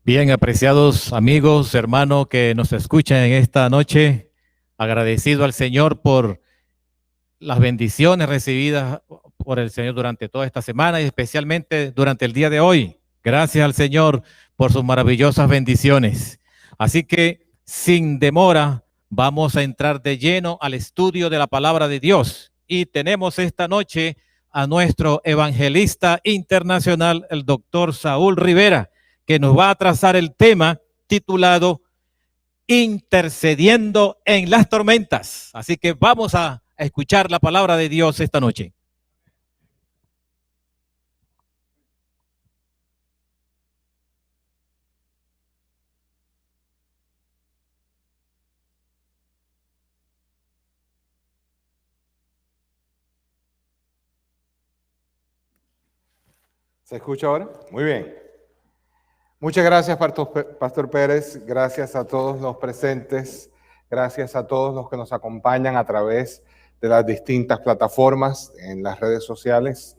Bien, apreciados amigos, hermanos que nos escuchan en esta noche, agradecido al Señor por las bendiciones recibidas por el Señor durante toda esta semana y especialmente durante el día de hoy. Gracias al Señor por sus maravillosas bendiciones. Así que, sin demora, vamos a entrar de lleno al estudio de la palabra de Dios. Y tenemos esta noche a nuestro evangelista internacional, el doctor Saúl Rivera, que nos va a trazar el tema titulado Intercediendo en las tormentas. Así que vamos a escuchar la palabra de Dios esta noche. ¿Se escucha ahora? Muy bien. Muchas gracias, Pastor Pérez. Gracias a todos los presentes. Gracias a todos los que nos acompañan a través de las distintas plataformas en las redes sociales.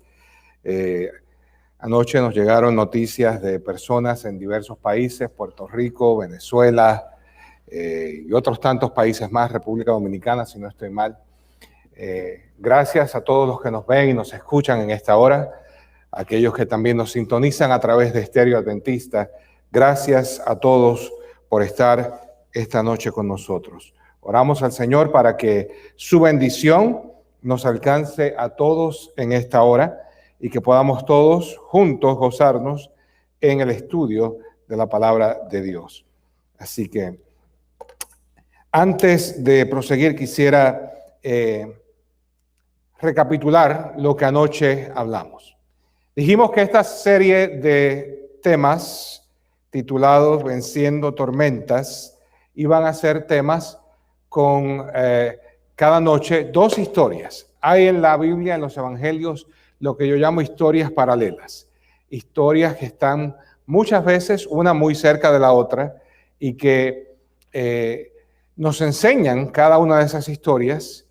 Anoche nos llegaron noticias de personas en diversos países, Puerto Rico, Venezuela y otros tantos países más, República Dominicana, si no estoy mal. Gracias a todos los que nos ven y nos escuchan en esta hora. Aquellos que también nos sintonizan a través de Estéreo Adventista, gracias a todos por estar esta noche con nosotros. Oramos al Señor para que su bendición nos alcance a todos en esta hora y que podamos todos juntos gozarnos en el estudio de la palabra de Dios. Así que, antes de proseguir, quisiera recapitular lo que anoche hablamos. Dijimos que esta serie de temas titulados Venciendo Tormentas iban a ser temas con cada noche dos historias. Hay en la Biblia, en los evangelios, lo que yo llamo historias paralelas. Historias que están muchas veces una muy cerca de la otra y que nos enseñan cada una de esas historias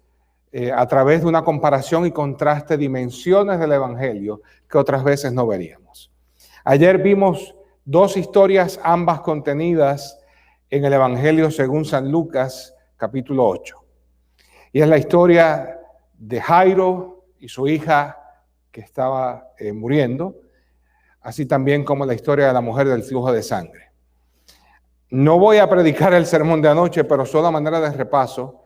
a través de una comparación y contraste, dimensiones del evangelio que otras veces no veríamos. Ayer vimos dos historias, ambas contenidas en el evangelio según San Lucas, capítulo 8. Y es la historia de Jairo y su hija que estaba muriendo, así también como la historia de la mujer del flujo de sangre. No voy a predicar el sermón de anoche, pero solo a manera de repaso,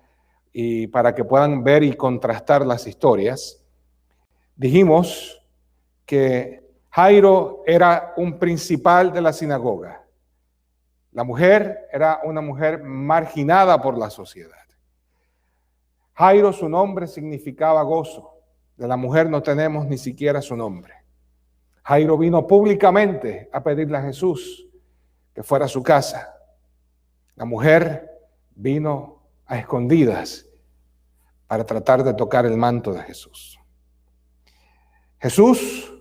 y para que puedan ver y contrastar las historias. Dijimos que Jairo era un principal de la sinagoga. La mujer era una mujer marginada por la sociedad. Jairo, su nombre significaba gozo. De la mujer no tenemos ni siquiera su nombre. Jairo vino públicamente a pedirle a Jesús que fuera a su casa. La mujer vino a escondidas para tratar de tocar el manto de Jesús. Jesús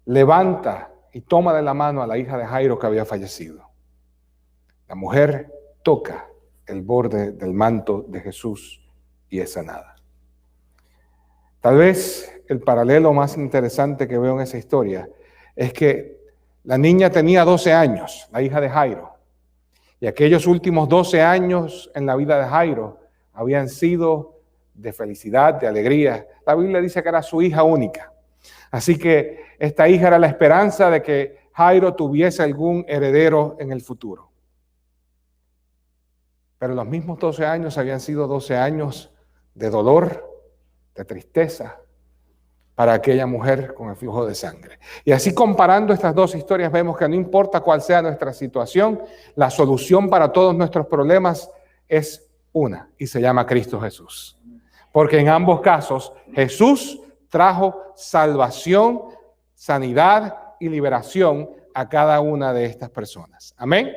levanta y toma de la mano a la hija de Jairo que había fallecido. La mujer toca el borde del manto de Jesús y es sanada. Tal vez el paralelo más interesante que veo en esa historia es que la niña tenía 12 años, la hija de Jairo, y aquellos últimos 12 años en la vida de Jairo habían sido de felicidad, de alegría. La Biblia dice que era su hija única. Así que esta hija era la esperanza de que Jairo tuviese algún heredero en el futuro. Pero los mismos 12 años habían sido 12 años de dolor, de tristeza para aquella mujer con el flujo de sangre. Y así, comparando estas dos historias, vemos que no importa cuál sea nuestra situación, la solución para todos nuestros problemas es una, y se llama Cristo Jesús. Porque en ambos casos Jesús trajo salvación, sanidad y liberación a cada una de estas personas. Amén.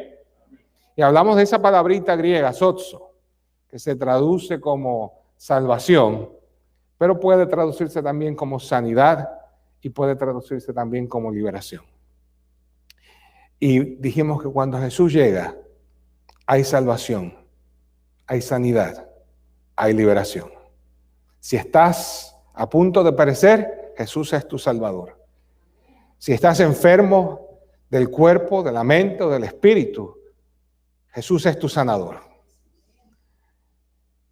Y hablamos de esa palabrita griega, sozo, que se traduce como salvación, pero puede traducirse también como sanidad y puede traducirse también como liberación. Y dijimos que cuando Jesús llega, hay salvación, hay sanidad, hay liberación. Si estás a punto de perecer, Jesús es tu Salvador. Si estás enfermo del cuerpo, de la mente o del espíritu, Jesús es tu sanador.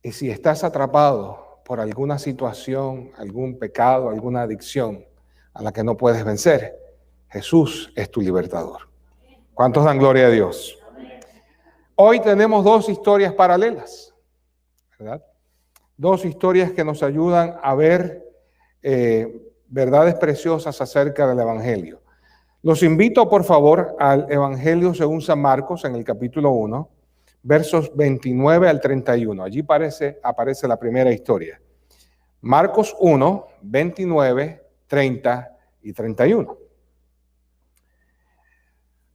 Y si estás atrapado por alguna situación, algún pecado, alguna adicción a la que no puedes vencer, Jesús es tu libertador. ¿Cuántos dan gloria a Dios? Hoy tenemos dos historias paralelas, ¿verdad? Dos historias que nos ayudan a ver verdades preciosas acerca del Evangelio. Los invito, por favor, al Evangelio según San Marcos en el capítulo 1, versos 29 al 31. Allí aparece la primera historia. Marcos 1, 29, 30 y 31.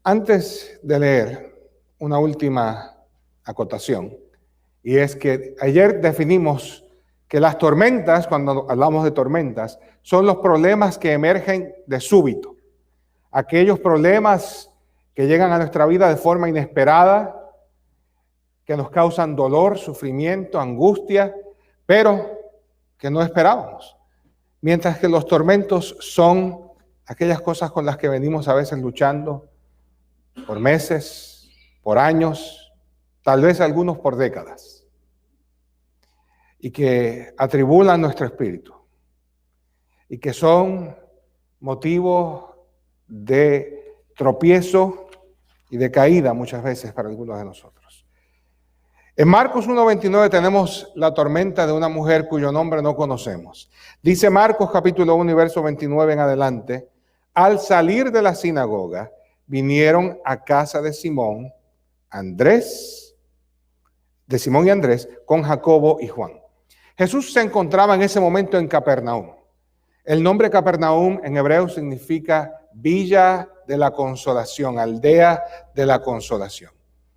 Antes de leer, una última acotación, y es que ayer definimos que las tormentas, cuando hablamos de tormentas, son los problemas que emergen de súbito. Aquellos problemas que llegan a nuestra vida de forma inesperada, que nos causan dolor, sufrimiento, angustia, pero que no esperábamos. Mientras que los tormentos son aquellas cosas con las que venimos a veces luchando por meses, por años, tal vez algunos por décadas, y que atribulan nuestro espíritu, y que son motivos de tropiezo y de caída muchas veces para algunos de nosotros. En Marcos 1:29 tenemos la tormenta de una mujer cuyo nombre no conocemos. Dice Marcos capítulo 1 y verso 29 en adelante: al salir de la sinagoga, vinieron a casa de Simón y Andrés, con Jacobo y Juan. Jesús se encontraba en ese momento en Capernaum. El nombre Capernaum en hebreo significa Villa de la Consolación, aldea de la consolación.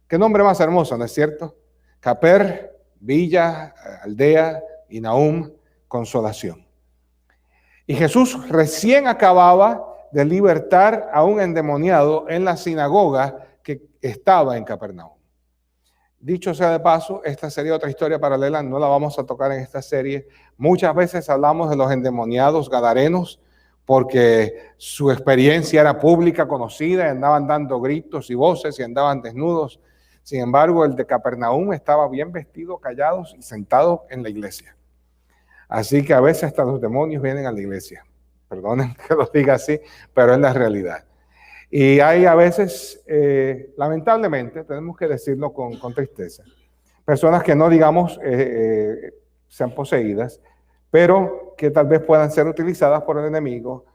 Qué nombre más hermoso, ¿no es cierto? Caper, villa, aldea, y Naum, consolación. Y Jesús recién acababa de libertar a un endemoniado en la sinagoga que estaba en Capernaum. Dicho sea de paso, esta sería otra historia paralela, no la vamos a tocar en esta serie. Muchas veces hablamos de los endemoniados gadarenos porque su experiencia era pública, conocida, y andaban dando gritos y voces y andaban desnudos. Sin embargo, el de Capernaum estaba bien vestido, callados y sentados en la iglesia. Así que a veces hasta los demonios vienen a la iglesia. Perdonen que lo diga así, pero es la realidad. Y hay a veces, lamentablemente, tenemos que decirlo con tristeza, personas que no digamos sean poseídas, pero que tal vez puedan ser utilizadas por el enemigo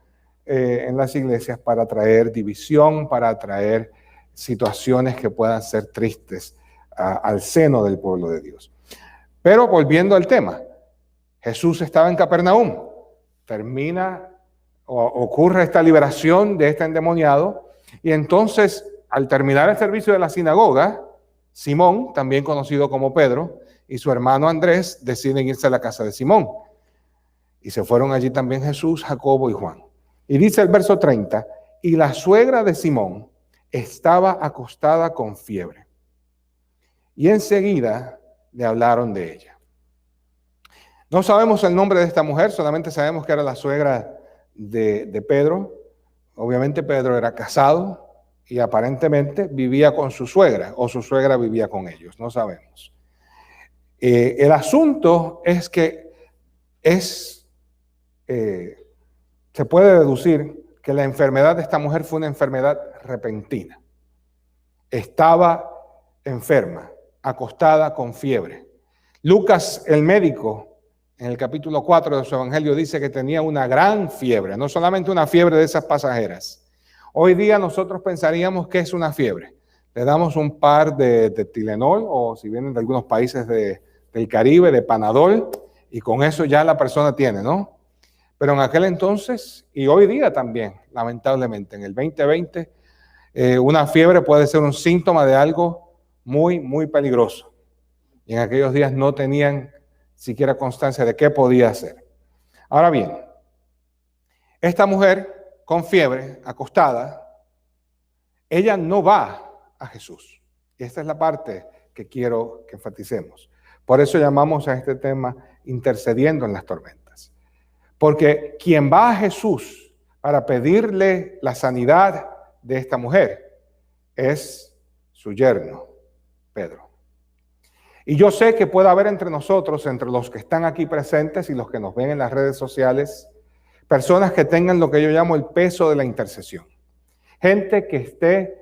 en las iglesias para traer división, para traer situaciones que puedan ser tristes al seno del pueblo de Dios. Pero volviendo al tema, Jesús estaba en Capernaum, ocurre esta liberación de este endemoniado, y entonces al terminar el servicio de la sinagoga, Simón, también conocido como Pedro, y su hermano Andrés deciden irse a la casa de Simón. Y se fueron allí también Jesús, Jacobo y Juan. Y dice el verso 30, y la suegra de Simón estaba acostada con fiebre. Y enseguida le hablaron de ella. No sabemos el nombre de esta mujer, solamente sabemos que era la suegra de Pedro. Obviamente Pedro era casado y aparentemente vivía con su suegra, o su suegra vivía con ellos, no sabemos. El asunto es que se puede deducir que la enfermedad de esta mujer fue una enfermedad repentina. Estaba enferma, acostada con fiebre. Lucas, el médico, en el capítulo 4 de su evangelio dice que tenía una gran fiebre, no solamente una fiebre de esas pasajeras. Hoy día nosotros pensaríamos que es una fiebre. Le damos un par de Tylenol, o si vienen de algunos países del Caribe, de Panadol, y con eso ya la persona tiene, ¿no? Pero en aquel entonces, y hoy día también, lamentablemente, en el 2020, una fiebre puede ser un síntoma de algo muy, muy peligroso. Y en aquellos días no tenían siquiera constancia de qué podía hacer. Ahora bien, esta mujer con fiebre, acostada, ella no va a Jesús. Y esta es la parte que quiero que enfaticemos. Por eso llamamos a este tema intercediendo en las tormentas. Porque quien va a Jesús para pedirle la sanidad de esta mujer es su yerno, Pedro. Y yo sé que puede haber entre nosotros, entre los que están aquí presentes y los que nos ven en las redes sociales, personas que tengan lo que yo llamo el peso de la intercesión. Gente que esté,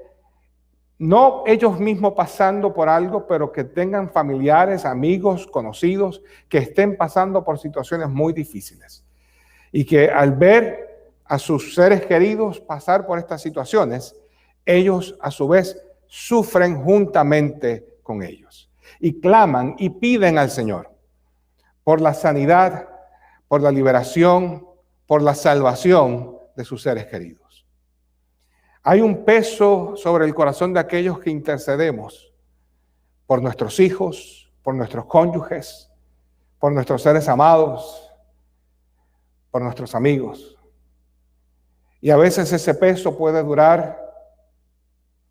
no ellos mismos pasando por algo, pero que tengan familiares, amigos, conocidos, que estén pasando por situaciones muy difíciles. Y que al ver a sus seres queridos pasar por estas situaciones, ellos a su vez sufren juntamente con ellos. Y claman y piden al Señor por la sanidad, por la liberación, por la salvación de sus seres queridos. Hay un peso sobre el corazón de aquellos que intercedemos por nuestros hijos, por nuestros cónyuges, por nuestros seres amados, por nuestros amigos. Y a veces ese peso puede durar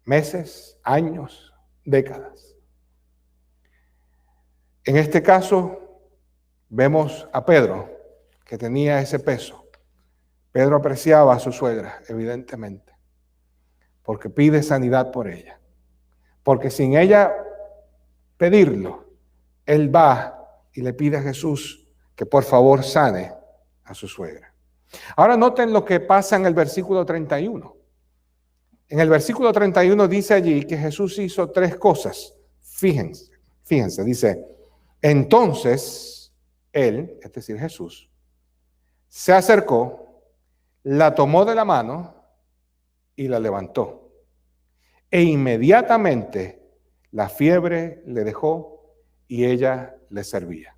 meses, años, décadas. En este caso, vemos a Pedro, que tenía ese peso. Pedro apreciaba a su suegra, evidentemente, porque pide sanidad por ella. Porque sin ella pedirlo, él va y le pide a Jesús que por favor sane a su suegra. Ahora noten lo que pasa en el versículo 31. En el versículo 31 dice allí que Jesús hizo tres cosas. Fíjense, dice, entonces él, es decir, Jesús, se acercó, la tomó de la mano y la levantó. E inmediatamente la fiebre le dejó y ella le servía.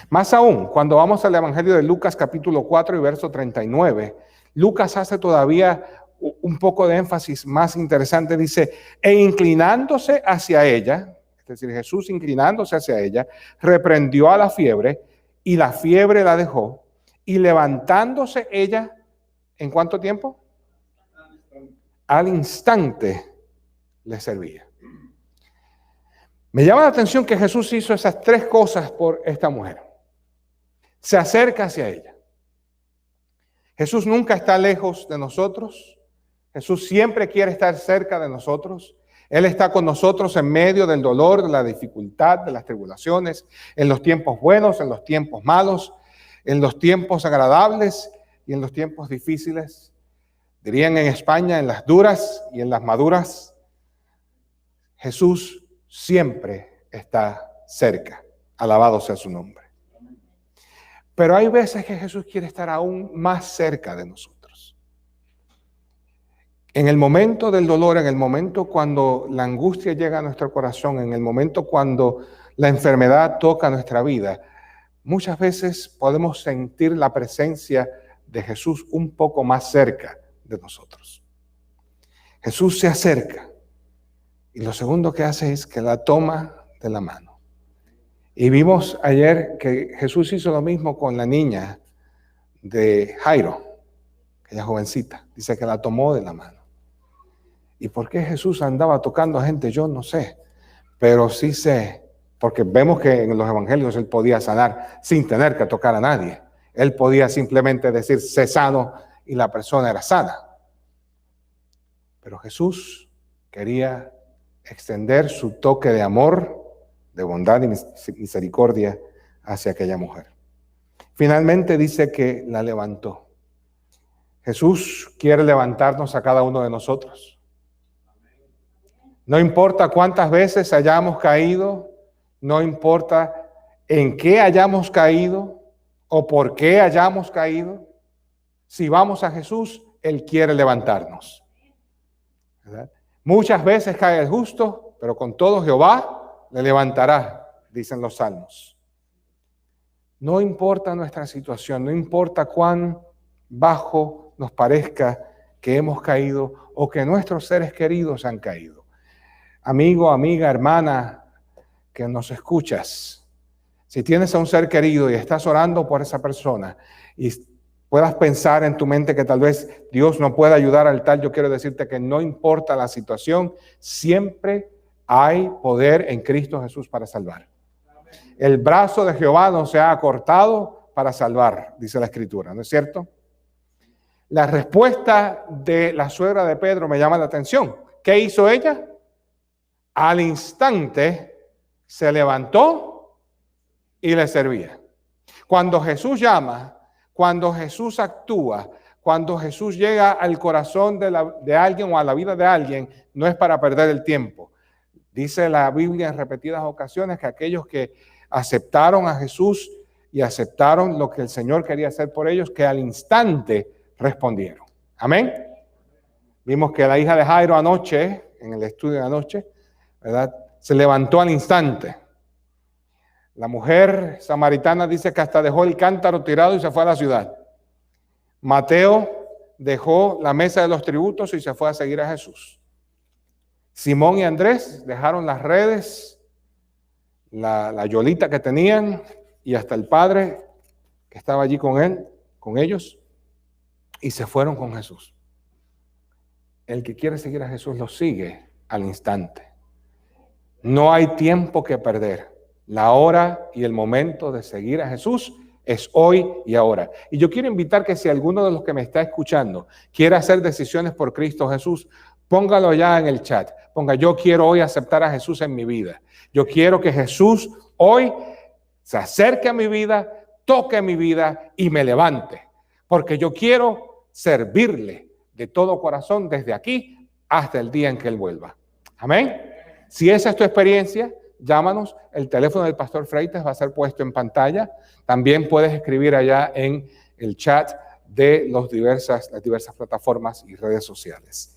Más aún, cuando vamos al Evangelio de Lucas capítulo 4 y verso 39, Lucas hace todavía un poco de énfasis más interesante. Dice, e inclinándose hacia ella, es decir, Jesús inclinándose hacia ella, reprendió a la fiebre y la fiebre la dejó. Y levantándose ella, ¿en cuánto tiempo? Al instante le servía. Me llama la atención que Jesús hizo esas tres cosas por esta mujer. Se acerca hacia ella. Jesús nunca está lejos de nosotros. Jesús siempre quiere estar cerca de nosotros. Él está con nosotros en medio del dolor, de la dificultad, de las tribulaciones, en los tiempos buenos, en los tiempos malos, en los tiempos agradables y en los tiempos difíciles. Dirían en España, en las duras y en las maduras. Jesús siempre está cerca. Alabado sea su nombre. Pero hay veces que Jesús quiere estar aún más cerca de nosotros. En el momento del dolor, en el momento cuando la angustia llega a nuestro corazón, en el momento cuando la enfermedad toca nuestra vida, muchas veces podemos sentir la presencia de Jesús un poco más cerca de nosotros. Jesús se acerca y lo segundo que hace es que la toma de la mano. Y vimos ayer que Jesús hizo lo mismo con la niña de Jairo, aquella jovencita. Dice que la tomó de la mano. ¿Y por qué Jesús andaba tocando a gente? Yo no sé, pero sí sé, porque vemos que en los evangelios él podía sanar sin tener que tocar a nadie. Él podía simplemente decir, sé sano, y la persona era sana. Pero Jesús quería extender su toque de amor, de bondad y misericordia hacia aquella mujer. Finalmente dice que la levantó. Jesús quiere levantarnos a cada uno de nosotros. No importa cuántas veces hayamos caído, no importa en qué hayamos caído o por qué hayamos caído, si vamos a Jesús, Él quiere levantarnos. ¿Verdad? Muchas veces cae el justo, pero con todo Jehová le levantará, dicen los salmos. No importa nuestra situación, no importa cuán bajo nos parezca que hemos caído o que nuestros seres queridos han caído. Amigo, amiga, hermana, que nos escuchas, si tienes a un ser querido y estás orando por esa persona y puedas pensar en tu mente que tal vez Dios no pueda ayudar al tal, yo quiero decirte que no importa la situación, siempre hay poder en Cristo Jesús para salvar. El brazo de Jehová no se ha acortado para salvar, dice la Escritura, ¿no es cierto? La respuesta de la suegra de Pedro me llama la atención. ¿Qué hizo ella? Al instante se levantó y le servía. Cuando Jesús llama, cuando Jesús actúa, cuando Jesús llega al corazón de alguien o a la vida de alguien, no es para perder el tiempo. Dice la Biblia en repetidas ocasiones que aquellos que aceptaron a Jesús y aceptaron lo que el Señor quería hacer por ellos, que al instante respondieron. Amén. Vimos que la hija de Jairo anoche, en el estudio de anoche, ¿verdad?, se levantó al instante. La mujer samaritana dice que hasta dejó el cántaro tirado y se fue a la ciudad. Mateo dejó la mesa de los tributos y se fue a seguir a Jesús. Simón y Andrés dejaron las redes, la yolita que tenían, y hasta el padre que estaba allí con él, con ellos, y se fueron con Jesús. El que quiere seguir a Jesús lo sigue al instante. No hay tiempo que perder. La hora y el momento de seguir a Jesús es hoy y ahora. Y yo quiero invitar que si alguno de los que me está escuchando quiere hacer decisiones por Cristo Jesús, póngalo ya en el chat. Ponga, yo quiero hoy aceptar a Jesús en mi vida. Yo quiero que Jesús hoy se acerque a mi vida, toque mi vida y me levante. Porque yo quiero servirle de todo corazón desde aquí hasta el día en que Él vuelva. Amén. Si esa es tu experiencia, llámanos. El teléfono del pastor Freitas va a ser puesto en pantalla. También puedes escribir allá en el chat de las diversas plataformas y redes sociales.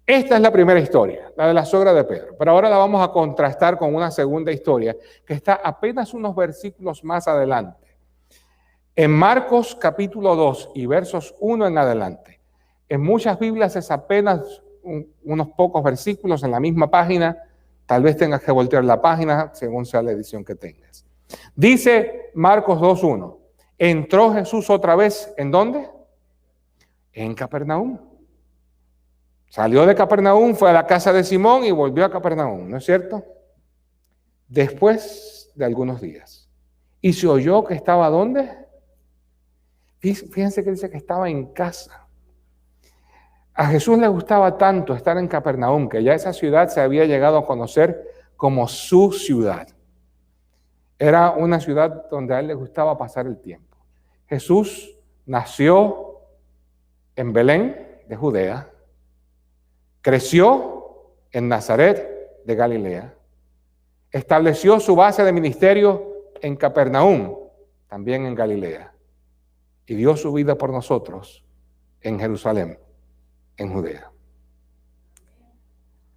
Esta es la primera historia, la de la suegra de Pedro. Pero ahora la vamos a contrastar con una segunda historia que está apenas unos versículos más adelante. En Marcos capítulo 2 y versos 1 en adelante. En muchas Biblias es apenas unos pocos versículos en la misma página. Tal vez tengas que voltear la página según sea la edición que tengas. Dice Marcos 2:1. Entró Jesús otra vez, ¿en dónde? En Capernaum. Salió de Capernaum, fue a la casa de Simón y volvió a Capernaum, ¿no es cierto? Después de algunos días. Y se oyó que estaba ¿dónde? Fíjense que dice que estaba en casa. A Jesús le gustaba tanto estar en Capernaum que ya esa ciudad se había llegado a conocer como su ciudad. Era una ciudad donde a él le gustaba pasar el tiempo. Jesús nació en Belén de Judea, creció en Nazaret de Galilea, estableció su base de ministerio en Capernaum, también en Galilea, y dio su vida por nosotros en Jerusalén, en Judea.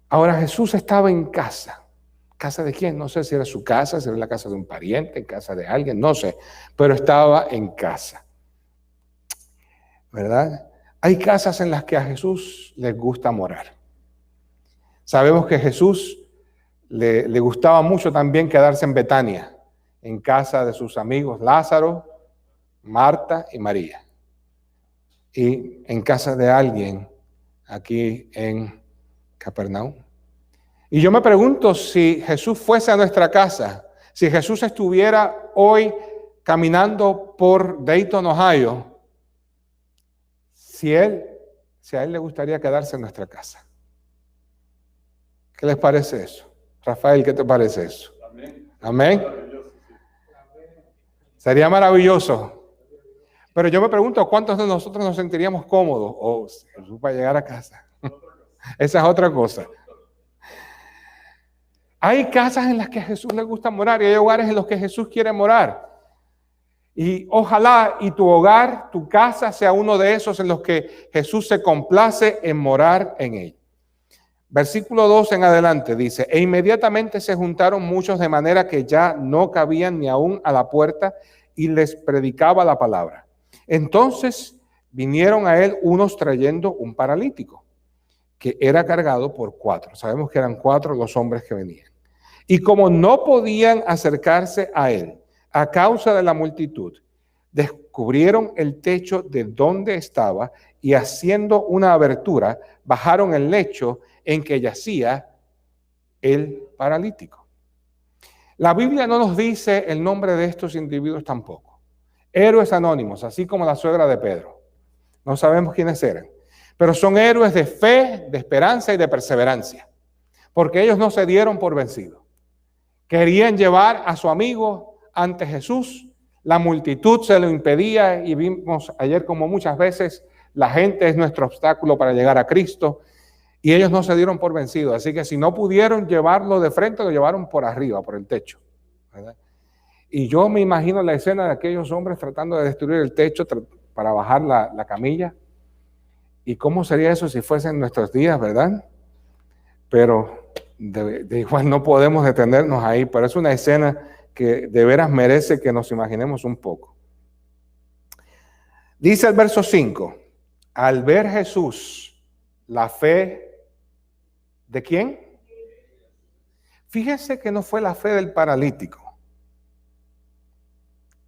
Ahora Jesús estaba en casa. ¿Casa de quién? No sé si era su casa, si era la casa de un pariente, en casa de alguien, no sé, pero estaba en casa. ¿Verdad? Hay casas en las que a Jesús le gusta morar. Sabemos que Jesús le gustaba mucho también quedarse en Betania, en casa de sus amigos Lázaro, Marta y María. Y en casa de alguien aquí en Capernaum. Y yo me pregunto si Jesús fuese a nuestra casa, si Jesús estuviera hoy caminando por Dayton, Ohio, si a él le gustaría quedarse en nuestra casa. ¿Qué les parece eso? Rafael, ¿qué te parece eso? Amén. Amén. Sería maravilloso. Pero yo me pregunto, ¿cuántos de nosotros nos sentiríamos cómodos? O Jesús va a llegar a casa. Esa es otra cosa. Hay casas en las que a Jesús le gusta morar y hay hogares en los que Jesús quiere morar. Y ojalá y tu hogar, tu casa sea uno de esos en los que Jesús se complace en morar en él. Versículo 2 en adelante dice, e inmediatamente se juntaron muchos de manera que ya no cabían ni aún a la puerta y les predicaba la palabra. Entonces vinieron a él unos trayendo un paralítico que era cargado por 4. Sabemos que eran 4 los hombres que venían. Y como no podían acercarse a él a causa de la multitud, descubrieron el techo de donde estaba y haciendo una abertura, bajaron el lecho en que yacía el paralítico. La Biblia no nos dice el nombre de estos individuos tampoco. Héroes anónimos, así como la suegra de Pedro. No sabemos quiénes eran. Pero son héroes de fe, de esperanza y de perseverancia. Porque ellos no se dieron por vencidos. Querían llevar a su amigo ante Jesús. La multitud se lo impedía y vimos ayer como muchas veces la gente es nuestro obstáculo para llegar a Cristo. Y ellos no se dieron por vencidos. Así que si no pudieron llevarlo de frente, lo llevaron por arriba, por el techo, ¿verdad? Y yo me imagino la escena de aquellos hombres tratando de destruir el techo para bajar la camilla. ¿Y cómo sería eso si fuesen nuestros días, verdad? Pero de igual no podemos detenernos ahí. Pero es una escena que de veras merece que nos imaginemos un poco. Dice el verso 5. Al ver Jesús la fe, ¿de quién? Fíjense que no fue la fe del paralítico.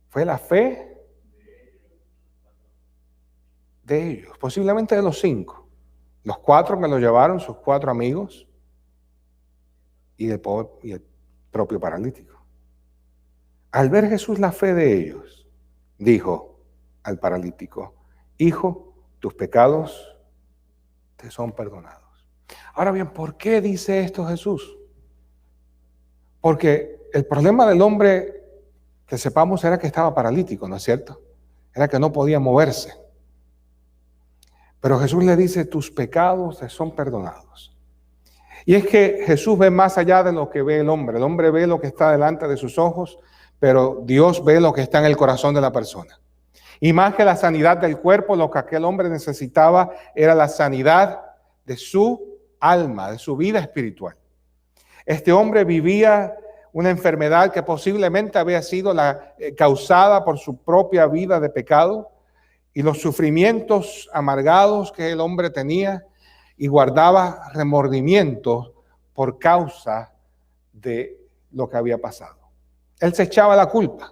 Fue la fe de ellos, posiblemente de los 5. Los 4 que lo llevaron, sus 4 amigos, y el propio paralítico. Al ver Jesús la fe de ellos, dijo al paralítico: hijo, tus pecados te son perdonados. Ahora bien, ¿por qué dice esto Jesús? Porque el problema del hombre, que sepamos, era que estaba paralítico, ¿no es cierto? Era que no podía moverse. Pero Jesús le dice: tus pecados te son perdonados. Y es que Jesús ve más allá de lo que ve el hombre. El hombre ve lo que está delante de sus ojos, pero Dios ve lo que está en el corazón de la persona. Y más que la sanidad del cuerpo, lo que aquel hombre necesitaba era la sanidad de su alma, de su vida espiritual. Este hombre vivía una enfermedad que posiblemente había sido causada por su propia vida de pecado y los sufrimientos amargados que el hombre tenía, y guardaba remordimientos por causa de lo que había pasado. Él se echaba la culpa.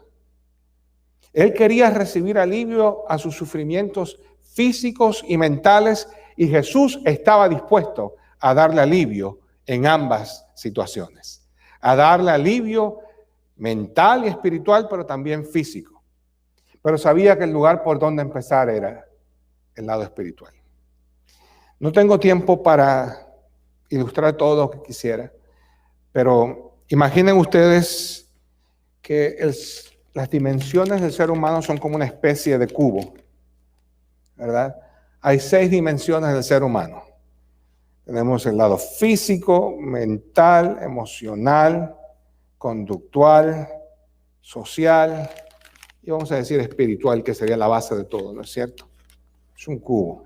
Él quería recibir alivio a sus sufrimientos físicos y mentales, y Jesús estaba dispuesto a darle alivio en ambas situaciones. A darle alivio mental y espiritual, pero también físico. Pero sabía que el lugar por donde empezar era el lado espiritual. No tengo tiempo para ilustrar todo lo que quisiera, pero imaginen ustedes que las dimensiones del ser humano son como una especie de cubo, ¿verdad? Hay 6 dimensiones del ser humano. Tenemos el lado físico, mental, emocional, conductual, social y vamos a decir espiritual, que sería la base de todo, ¿no es cierto? Es un cubo.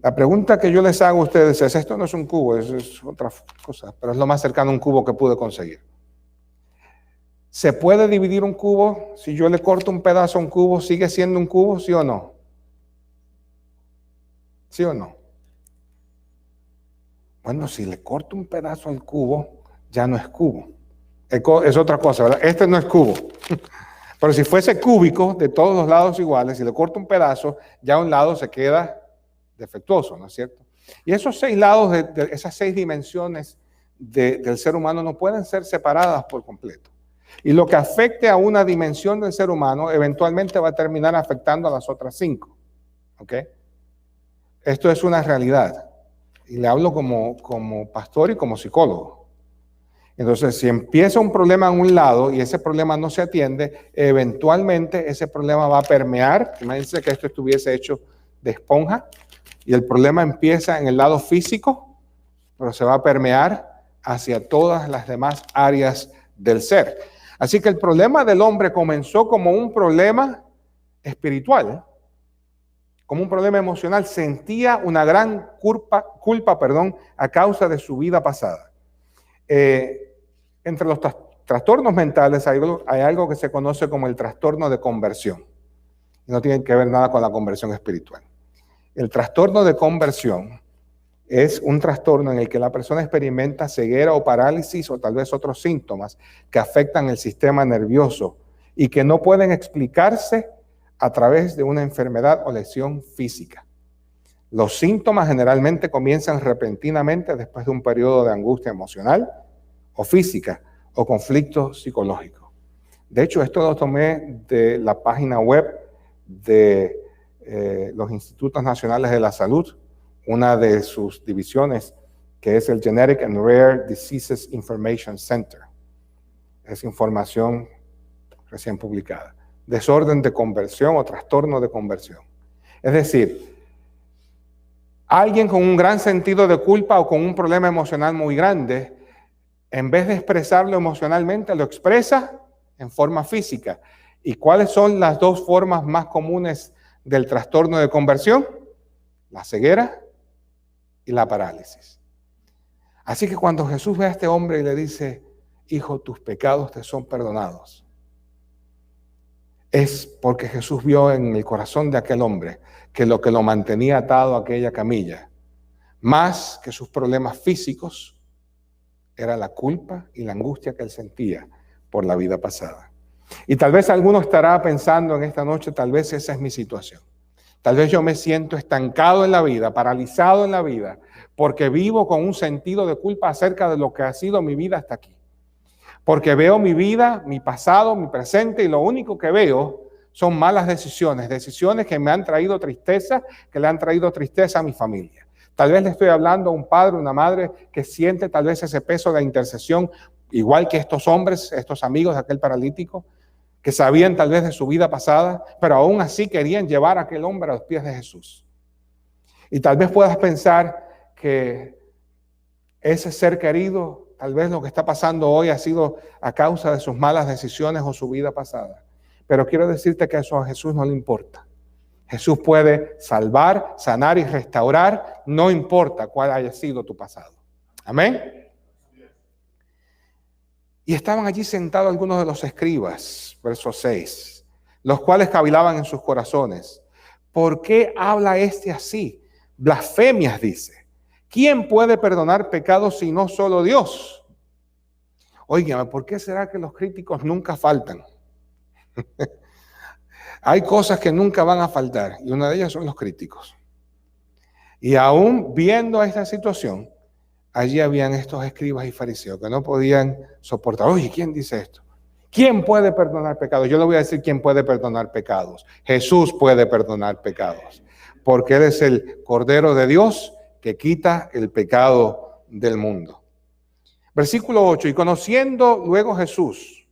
La pregunta que yo les hago a ustedes es: esto no es un cubo, es otra cosa, pero es lo más cercano a un cubo que pude conseguir. ¿Se puede dividir un cubo? Si yo le corto un pedazo a un cubo, ¿sigue siendo un cubo, sí o no? ¿Sí o no? Bueno, si le corto un pedazo al cubo, ya no es cubo. Es otra cosa, ¿verdad? Este no es cubo. Pero si fuese cúbico, de todos los lados iguales, si le corto un pedazo, ya un lado se queda defectuoso, ¿no es cierto? Y esos 6 lados, esas 6 dimensiones del ser humano no pueden ser separadas por completo. Y lo que afecte a una dimensión del ser humano, eventualmente va a terminar afectando a las otras 5. ¿Ok? Esto es una realidad. Y le hablo como pastor y como psicólogo. Entonces, si empieza un problema en un lado y ese problema no se atiende, eventualmente ese problema va a permear. Imagínense que esto estuviese hecho de esponja y el problema empieza en el lado físico, pero se va a permear hacia todas las demás áreas del ser. Así que el problema del hombre comenzó como un problema espiritual, como un problema emocional. Sentía una gran culpa, a causa de su vida pasada. Entre los trastornos mentales hay algo que se conoce como el trastorno de conversión. Y no tiene que ver nada con la conversión espiritual. El trastorno de conversión es un trastorno en el que la persona experimenta ceguera o parálisis o tal vez otros síntomas que afectan el sistema nervioso y que no pueden explicarse a través de una enfermedad o lesión física. Los síntomas generalmente comienzan repentinamente después de un periodo de angustia emocional o física o conflicto psicológico. De hecho, esto lo tomé de la página web de los Institutos Nacionales de la Salud, una de sus divisiones, que es el Genetic and Rare Diseases Information Center. Es información recién publicada. Desorden de conversión o trastorno de conversión. Es decir, alguien con un gran sentido de culpa o con un problema emocional muy grande, en vez de expresarlo emocionalmente, lo expresa en forma física. ¿Y cuáles son las dos formas más comunes del trastorno de conversión? La ceguera y la parálisis. Así que cuando Jesús ve a este hombre y le dice, hijo, tus pecados te son perdonados, es porque Jesús vio en el corazón de aquel hombre que lo mantenía atado a aquella camilla, más que sus problemas físicos, era la culpa y la angustia que él sentía por la vida pasada. Y tal vez alguno estará pensando en esta noche, tal vez esa es mi situación. Tal vez yo me siento estancado en la vida, paralizado en la vida, porque vivo con un sentido de culpa acerca de lo que ha sido mi vida hasta aquí. Porque veo mi vida, mi pasado, mi presente, y lo único que veo son malas decisiones, decisiones que me han traído tristeza, que le han traído tristeza a mi familia. Tal vez le estoy hablando a un padre, una madre que siente tal vez ese peso de intercesión, igual que estos hombres, estos amigos de aquel paralítico, que sabían tal vez de su vida pasada, pero aún así querían llevar a aquel hombre a los pies de Jesús. Y tal vez puedas pensar que ese ser querido, tal vez lo que está pasando hoy ha sido a causa de sus malas decisiones o su vida pasada. Pero quiero decirte que eso a Jesús no le importa. Jesús puede salvar, sanar y restaurar, no importa cuál haya sido tu pasado. Amén. Y estaban allí sentados algunos de los escribas, verso 6, los cuales cavilaban en sus corazones. ¿Por qué habla este así? Blasfemias dice. ¿Quién puede perdonar pecados si no solo Dios? Óigame, ¿por qué será que los críticos nunca faltan? Hay cosas que nunca van a faltar y una de ellas son los críticos. Y aún viendo esta situación, allí habían estos escribas y fariseos que no podían soportar. Oye, ¿quién dice esto? ¿Quién puede perdonar pecados? Yo le voy a decir quién puede perdonar pecados. Jesús puede perdonar pecados, porque Él es el Cordero de Dios que quita el pecado del mundo. Versículo 8, y conociendo luego Jesús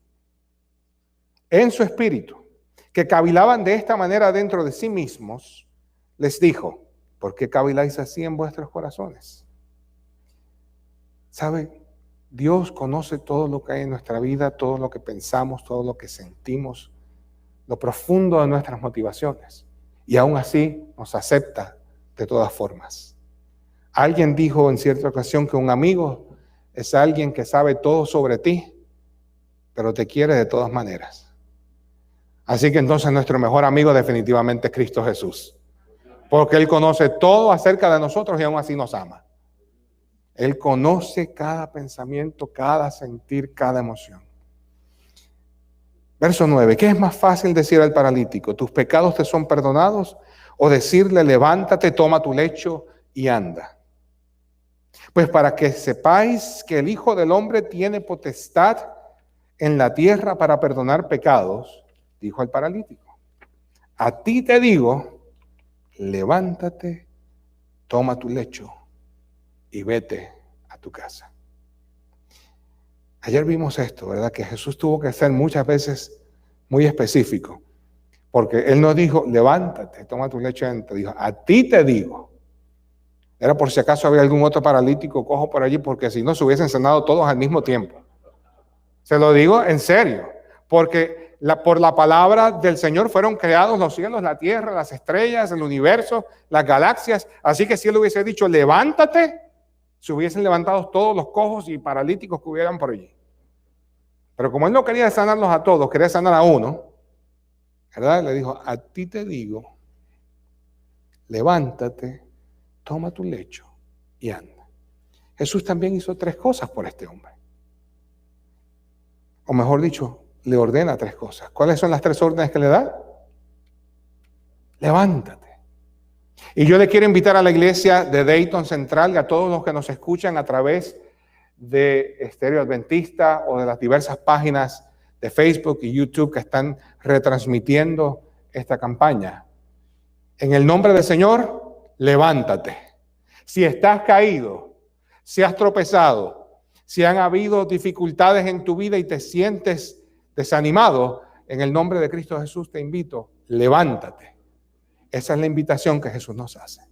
en su espíritu, que cavilaban de esta manera dentro de sí mismos, les dijo, ¿por qué caviláis así en vuestros corazones? ¿Sabe? Dios conoce todo lo que hay en nuestra vida, todo lo que pensamos, todo lo que sentimos, lo profundo de nuestras motivaciones. Y aún así nos acepta de todas formas. Alguien dijo en cierta ocasión que un amigo es alguien que sabe todo sobre ti, pero te quiere de todas maneras. Así que entonces nuestro mejor amigo definitivamente es Cristo Jesús. Porque Él conoce todo acerca de nosotros y aún así nos ama. Él conoce cada pensamiento, cada sentir, cada emoción. Verso 9. ¿Qué es más fácil decir al paralítico? ¿Tus pecados te son perdonados? ¿O decirle, levántate, toma tu lecho y anda? Pues para que sepáis que el Hijo del Hombre tiene potestad en la tierra para perdonar pecados, dijo al paralítico, a ti te digo, levántate, toma tu lecho y vete a tu casa. Ayer vimos esto, ¿verdad? Que Jesús tuvo que ser muchas veces muy específico, porque Él no dijo, levántate, toma tu lecho y vete, dijo, a ti te digo. Era por si acaso había algún otro paralítico cojo por allí, porque si no se hubiesen sanado todos al mismo tiempo. Se lo digo en serio, porque por la palabra del Señor fueron creados los cielos, la tierra, las estrellas, el universo, las galaxias. Así que si Él hubiese dicho, levántate, se hubiesen levantado todos los cojos y paralíticos que hubieran por allí. Pero como Él no quería sanarlos a todos, quería sanar a uno, ¿verdad? Le dijo, a ti te digo, levántate, toma tu lecho y anda. Jesús también hizo 3 cosas por este hombre. O mejor dicho, le ordena 3 cosas. ¿Cuáles son las 3 órdenes que le da? Levántate. Y yo le quiero invitar a la iglesia de Dayton Central y a todos los que nos escuchan a través de Estéreo Adventista o de las diversas páginas de Facebook y YouTube que están retransmitiendo esta campaña. En el nombre del Señor, levántate. Si estás caído, si has tropezado, si han habido dificultades en tu vida y te sientes desanimado, en el nombre de Cristo Jesús te invito, levántate. Esa es la invitación que Jesús nos hace.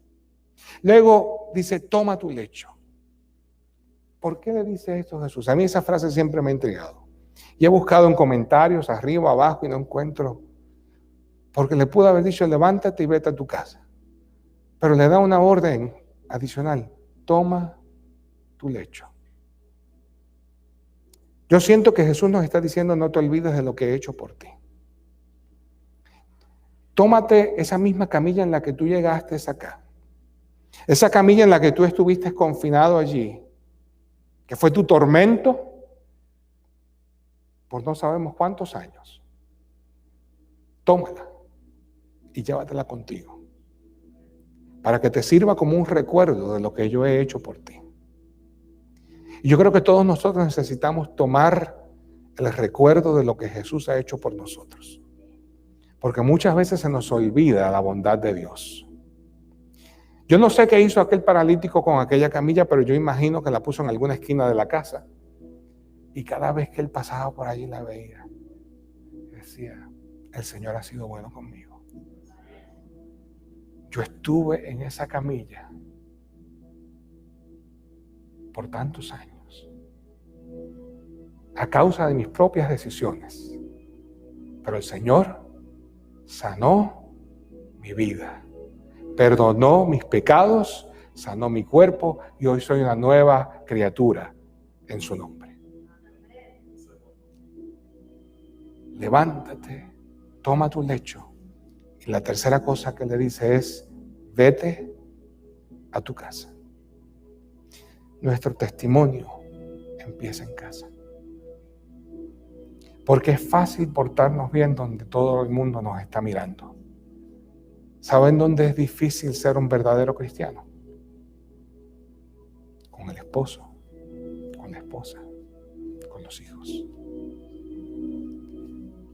Luego dice, toma tu lecho. ¿Por qué le dice esto Jesús? A mí esa frase siempre me ha intrigado. Y he buscado en comentarios arriba, abajo y no encuentro. Porque le pudo haber dicho, levántate y vete a tu casa. Pero le da una orden adicional. Toma tu lecho. Yo siento que Jesús nos está diciendo, no te olvides de lo que he hecho por ti. Tómate esa misma camilla en la que tú llegaste acá. Esa camilla en la que tú estuviste confinado allí, que fue tu tormento por no sabemos cuántos años. Tómala y llévatela contigo, para que te sirva como un recuerdo de lo que yo he hecho por ti. Y yo creo que todos nosotros necesitamos tomar el recuerdo de lo que Jesús ha hecho por nosotros, porque muchas veces se nos olvida la bondad de Dios. Yo no sé qué hizo aquel paralítico con aquella camilla, pero yo imagino que la puso en alguna esquina de la casa. Y cada vez que él pasaba por allí la veía, decía, el Señor ha sido bueno conmigo. Yo estuve en esa camilla por tantos años, a causa de mis propias decisiones. Pero el Señor sanó mi vida. Perdonó mis pecados, sanó mi cuerpo y hoy soy una nueva criatura en su nombre. Levántate, toma tu lecho. Y la tercera cosa que le dice es, vete a tu casa. Nuestro testimonio empieza en casa. Porque es fácil portarnos bien donde todo el mundo nos está mirando. ¿Saben dónde es difícil ser un verdadero cristiano? Con el esposo, con la esposa, con los hijos.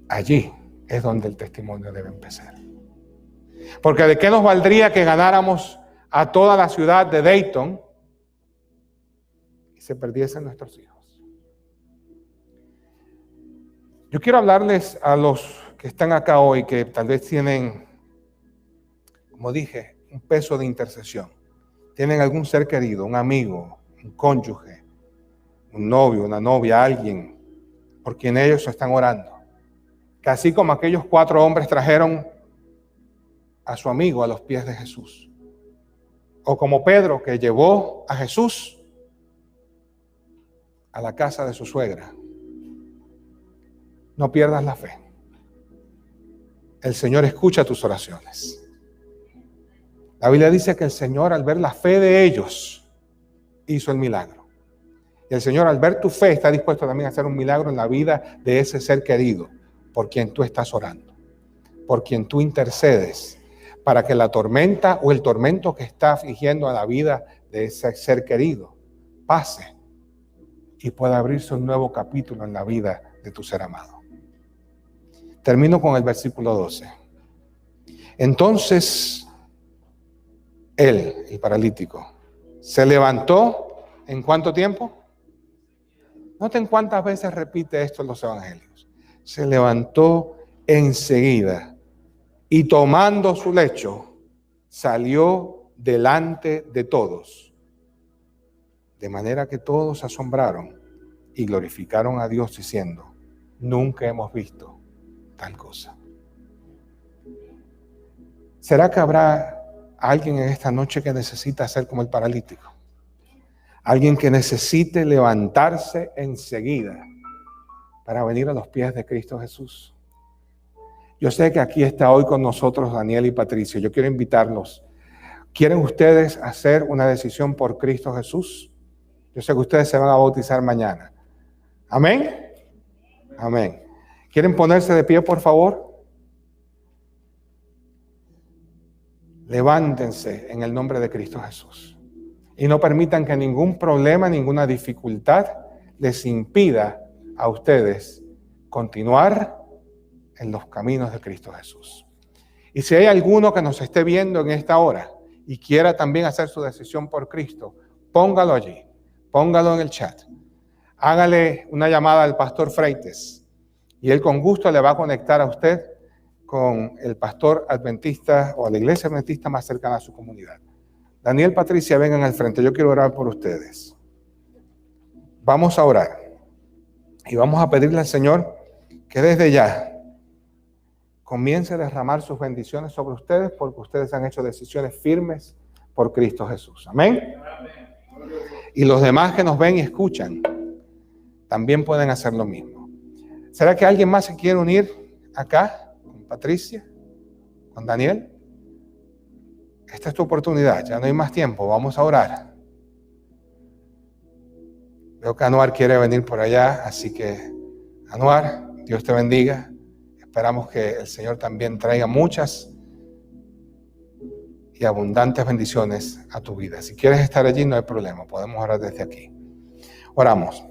Allí es donde el testimonio debe empezar. Porque ¿de qué nos valdría que ganáramos a toda la ciudad de Dayton y se perdiesen nuestros hijos? Yo quiero hablarles a los que están acá hoy, que tal vez tienen, como dije, un peso de intercesión. Tienen algún ser querido, un amigo, un cónyuge, un novio, una novia, alguien por quien ellos están orando. Que así como aquellos 4 hombres trajeron a su amigo a los pies de Jesús. O como Pedro, que llevó a Jesús a la casa de su suegra. No pierdas la fe. El Señor escucha tus oraciones. La Biblia dice que el Señor, al ver la fe de ellos, hizo el milagro. Y el Señor, al ver tu fe, está dispuesto también a hacer un milagro en la vida de ese ser querido por quien tú estás orando, por quien tú intercedes, para que la tormenta o el tormento que está afligiendo a la vida de ese ser querido pase y pueda abrirse un nuevo capítulo en la vida de tu ser amado. Termino con el versículo 12. Entonces, él, el paralítico, se levantó. ¿En cuánto tiempo? Noten cuántas veces repite esto en los evangelios. Se levantó enseguida y tomando su lecho, salió delante de todos. De manera que todos se asombraron y glorificaron a Dios diciendo, nunca hemos visto tal cosa. ¿Será que habrá alguien en esta noche que necesita ser como el paralítico? Alguien que necesite levantarse enseguida para venir a los pies de Cristo Jesús. Yo sé que aquí está hoy con nosotros Daniel y Patricio. Yo quiero invitarlos. ¿Quieren ustedes hacer una decisión por Cristo Jesús? Yo sé que ustedes se van a bautizar mañana. ¿Amén? Amén. ¿Quieren ponerse de pie, por favor? Levántense en el nombre de Cristo Jesús. Y no permitan que ningún problema, ninguna dificultad les impida a ustedes continuar en los caminos de Cristo Jesús. Y si hay alguno que nos esté viendo en esta hora y quiera también hacer su decisión por Cristo, póngalo allí, póngalo en el chat. Hágale una llamada al pastor Freites y él con gusto le va a conectar a usted con el pastor adventista o a la iglesia adventista más cercana a su comunidad. Daniel, Patricia, vengan al frente. Yo quiero orar por ustedes. Vamos a orar y vamos a pedirle al Señor que desde ya comience a derramar sus bendiciones sobre ustedes porque ustedes han hecho decisiones firmes por Cristo Jesús. Amén. Y los demás que nos ven y escuchan también pueden hacer lo mismo. ¿Será que alguien más se quiere unir acá con Patricia, con Daniel? Esta es tu oportunidad, ya no hay más tiempo, vamos a orar. Veo que Anuar quiere venir por allá, así que Anuar, Dios te bendiga. Esperamos que el Señor también traiga muchas y abundantes bendiciones a tu vida. Si quieres estar allí, no hay problema, podemos orar desde aquí. Oramos.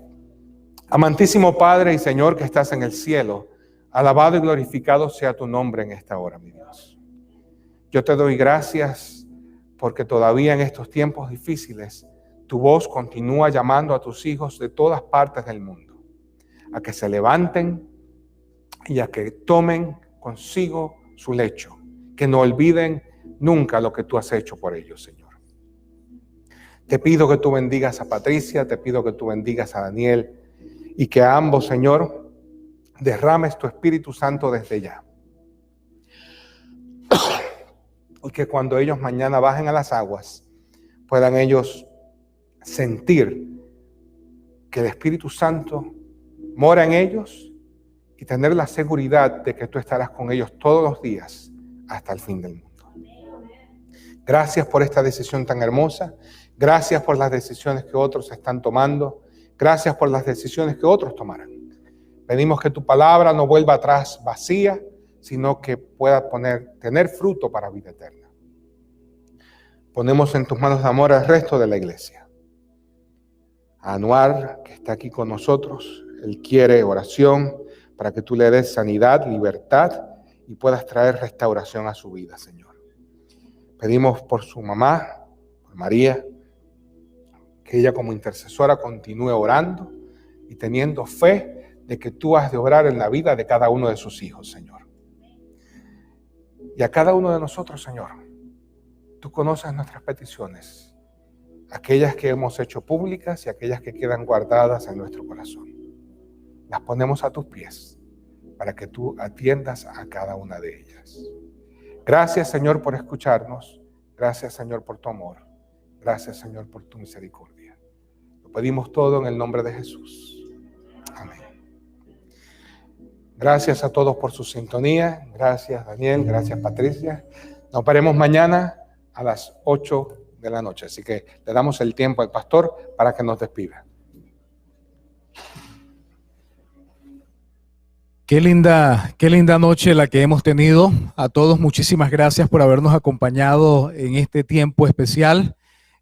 Amantísimo Padre y Señor que estás en el cielo, alabado y glorificado sea tu nombre en esta hora, mi Dios. Yo te doy gracias porque todavía en estos tiempos difíciles, tu voz continúa llamando a tus hijos de todas partes del mundo a que se levanten y a que tomen consigo su lecho, que no olviden nunca lo que tú has hecho por ellos, Señor. Te pido que tú bendigas a Patricia, te pido que tú bendigas a Daniel y que a ambos, Señor, derrames tu Espíritu Santo desde ya. Y que cuando ellos mañana bajen a las aguas, puedan ellos sentir que el Espíritu Santo mora en ellos y tener la seguridad de que tú estarás con ellos todos los días hasta el fin del mundo. Gracias por esta decisión tan hermosa. Gracias por las decisiones que otros están tomando. Gracias por las decisiones que otros tomarán. Pedimos que tu palabra no vuelva atrás vacía, sino que pueda tener fruto para vida eterna. Ponemos en tus manos de amor al resto de la iglesia. A Anuar, que está aquí con nosotros, él quiere oración para que tú le des sanidad, libertad y puedas traer restauración a su vida, Señor. Pedimos por su mamá, por María, que ella como intercesora continúe orando y teniendo fe de que tú has de obrar en la vida de cada uno de sus hijos, Señor. Y a cada uno de nosotros, Señor, tú conoces nuestras peticiones, aquellas que hemos hecho públicas y aquellas que quedan guardadas en nuestro corazón. Las ponemos a tus pies para que tú atiendas a cada una de ellas. Gracias, Señor, por escucharnos. Gracias, Señor, por tu amor. Gracias, Señor, por tu misericordia. Lo pedimos todo en el nombre de Jesús. Amén. Gracias a todos por su sintonía. Gracias, Daniel. Gracias, Patricia. Nos veremos mañana a las 8 de la noche. Así que le damos el tiempo al pastor para que nos despida. Qué linda noche la que hemos tenido. A todos muchísimas gracias por habernos acompañado en este tiempo especial.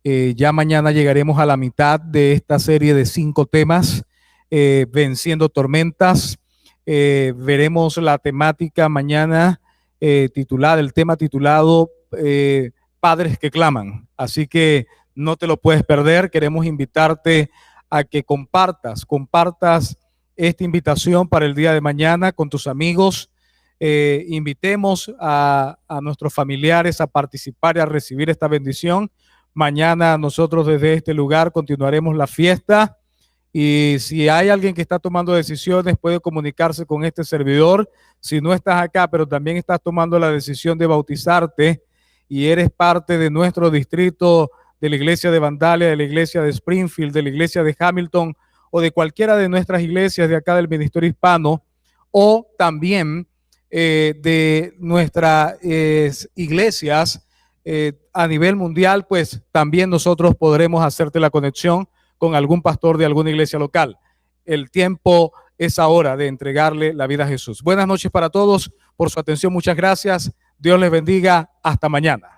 Ya mañana llegaremos a la mitad de esta serie de 5 temas, Venciendo Tormentas. Veremos la temática mañana el tema titulado Padres que claman. Así que no te lo puedes perder. Queremos invitarte a que compartas esta invitación para el día de mañana con tus amigos. Invitemos a nuestros familiares a participar y a recibir esta bendición. Mañana nosotros desde este lugar continuaremos la fiesta y si hay alguien que está tomando decisiones puede comunicarse con este servidor. Si no estás acá pero también estás tomando la decisión de bautizarte y eres parte de nuestro distrito, de la iglesia de Vandalia, de la iglesia de Springfield, de la iglesia de Hamilton o de cualquiera de nuestras iglesias de acá del Ministerio Hispano, o también de nuestras iglesias a nivel mundial, pues también nosotros podremos hacerte la conexión con algún pastor de alguna iglesia local. El tiempo es ahora de entregarle la vida a Jesús. Buenas noches para todos, por su atención, muchas gracias. Dios les bendiga, hasta mañana.